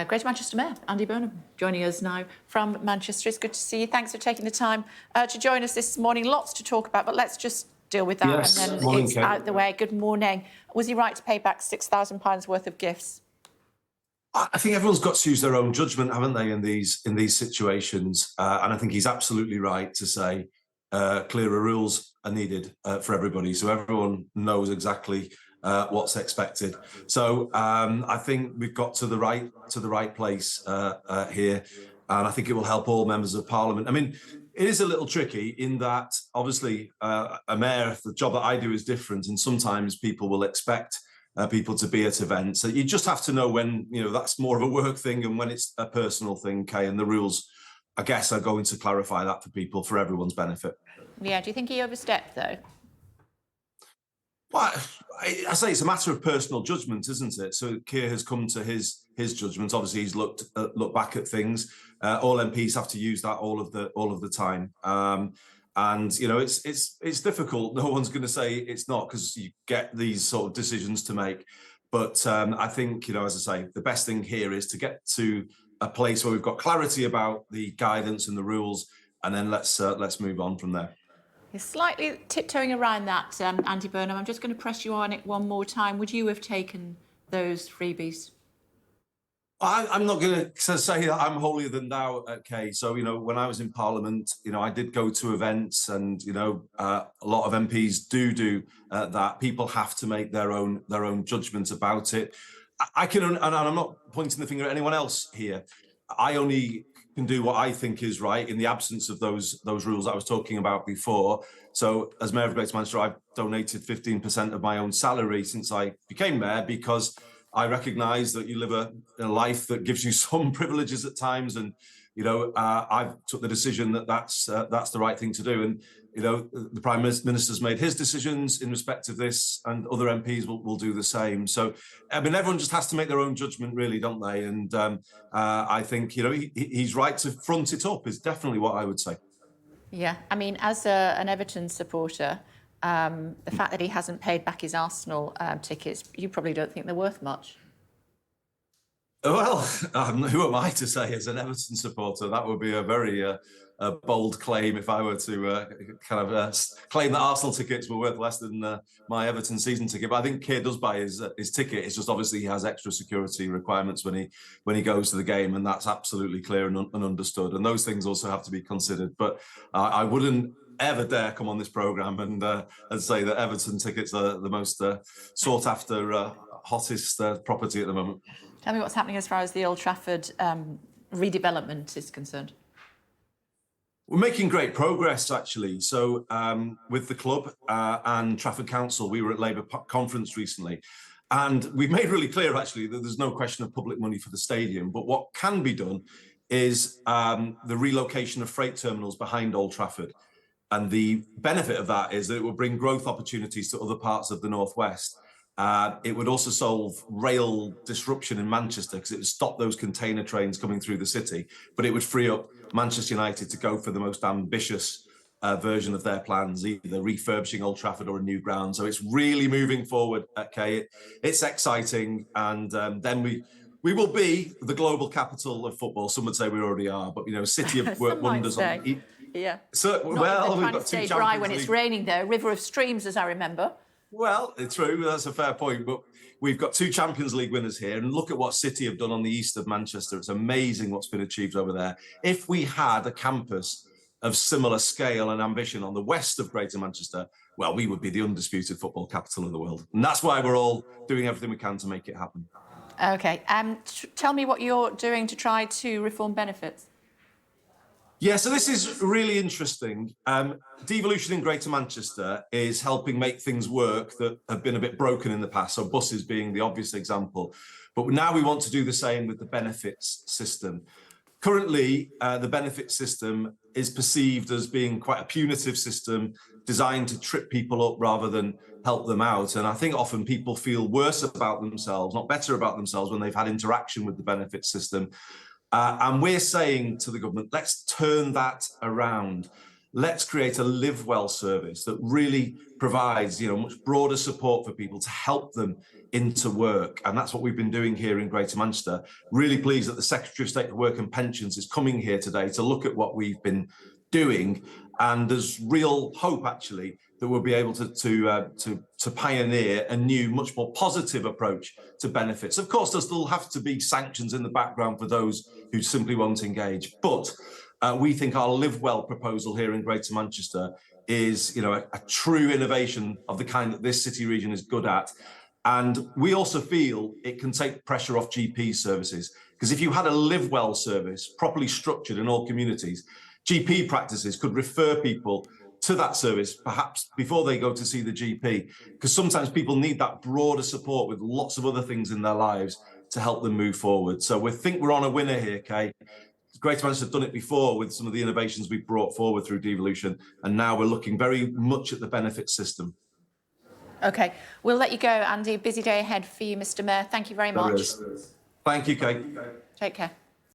Greater Manchester Mayor, Andy Burnham, joining us now from Manchester. It's good to see you. Thanks for taking the time to join us this morning. Lots to talk about, but let's just deal with that yes. and then Morning, it's Kate. out the way. Good morning. Was he right to pay back £6,000 worth of gifts? I think everyone's got to use their own judgment, haven't they, in these situations? And I think he's absolutely right to say clearer rules are needed for everybody, so everyone knows exactly what's expected. So I think we've got to the right place here, and I think it will help all members of Parliament. I mean, it is a little tricky in that obviously a mayor, the job that I do is different, and sometimes people will expect people to be at events. So you just have to know when, that's more of a work thing and when it's a personal thing, Kay, and the rules, I guess, are going to clarify that for people for everyone's benefit. Yeah, do you think he overstepped, though? Well, I say it's a matter of personal judgment, isn't it? So Keir has come to his judgment. Obviously, he's looked back at things. All MPs have to use that all of the time. And it's difficult. No one's going to say it's not, because you get these sort of decisions to make. But I think, as I say, the best thing here is to get to a place where we've got clarity about the guidance and the rules, and then let's move on from there. You're slightly tiptoeing around that, Andy Burnham. I'm just going to press you on it one more time. Would you have taken those freebies? I'm not going to say that I'm holier than thou, Kay. So, when I was in Parliament, I did go to events, and, a lot of MPs do that. People have to make their own judgment about it. I can, and I'm not pointing the finger at anyone else here. I only can do what I think is right in the absence of those rules I was talking about before. So as Mayor of Greater Manchester, I've donated 15% of my own salary since I became Mayor, because I recognise that you live a life that gives you some privileges at times, and I've took the decision that that's the right thing to do. And the Prime Minister's made his decisions in respect of this, and other MPs will do the same. So I mean, everyone just has to make their own judgment, really, don't they? And I think he's right to front it up. Is definitely what I would say. Yeah, I mean, as an Everton supporter, the fact that he hasn't paid back his Arsenal tickets, you probably don't think they're worth much. Well, who am I to say as an Everton supporter? That would be a very bold claim if I were to claim that Arsenal tickets were worth less than my Everton season ticket. But I think Keir does buy his ticket. It's just obviously he has extra security requirements when he goes to the game, and that's absolutely clear and understood. And those things also have to be considered. But I wouldn't ever dare come on this programme and say that Everton tickets are the most sought after, hottest property at the moment. Tell me what's happening as far as the Old Trafford redevelopment is concerned. We're making great progress, actually. So with the club and Trafford Council, we were at Labour conference recently, and we've made really clear, actually, that there's no question of public money for the stadium. But what can be done is the relocation of freight terminals behind Old Trafford. And the benefit of that is that it will bring growth opportunities to other parts of the Northwest. It would also solve rail disruption in Manchester, because it would stop those container trains coming through the city, but it would free up Manchester United to go for the most ambitious version of their plans, either refurbishing Old Trafford or a new ground. So it's really moving forward, Kay. It's exciting, and then we will be the global capital of football. Some would say we already are, but City have worked wonders on it. Yeah. So, well, we've got to stay dry when it's raining there. River of streams, as I remember. Well, it's true. That's a fair point. But we've got 2 Champions League winners here. And look at what City have done on the east of Manchester. It's amazing what's been achieved over there. If we had a campus of similar scale and ambition on the west of Greater Manchester, well, we would be the undisputed football capital of the world. And that's why we're all doing everything we can to make it happen. OK. Tell me what you're doing to try to reform benefits. Yeah, so this is really interesting. Devolution in Greater Manchester is helping make things work that have been a bit broken in the past, so buses being the obvious example. But now we want to do the same with the benefits system. Currently, the benefits system is perceived as being quite a punitive system designed to trip people up rather than help them out. And I think often people feel worse about themselves, not better about themselves, when they've had interaction with the benefits system. And we're saying to the government, let's turn that around. let's create a live well service that really provides, much broader support for people to help them into work. And that's what we've been doing here in Greater Manchester. Really pleased that the Secretary of State for Work and Pensions is coming here today to look at what we've been doing. And there's real hope, actually, that we'll be able to pioneer a new, much more positive approach to benefits. Of course, there still have to be sanctions in the background for those who simply won't engage. But we think our Live Well proposal here in Greater Manchester is, a true innovation of the kind that this city region is good at. And we also feel it can take pressure off GP services, because if you had a Live Well service properly structured in all communities, GP practices could refer people to that service perhaps before they go to see the GP, because sometimes people need that broader support with lots of other things in their lives to help them move forward. So we think we're on a winner here, Kay. Greater Manchester have done it before with some of the innovations we've brought forward through devolution, and now we're looking very much at the benefit system. OK, we'll let you go, Andy. Busy day ahead for you, Mr Mayor. Thank you very much. Thank you, Kay. Take care.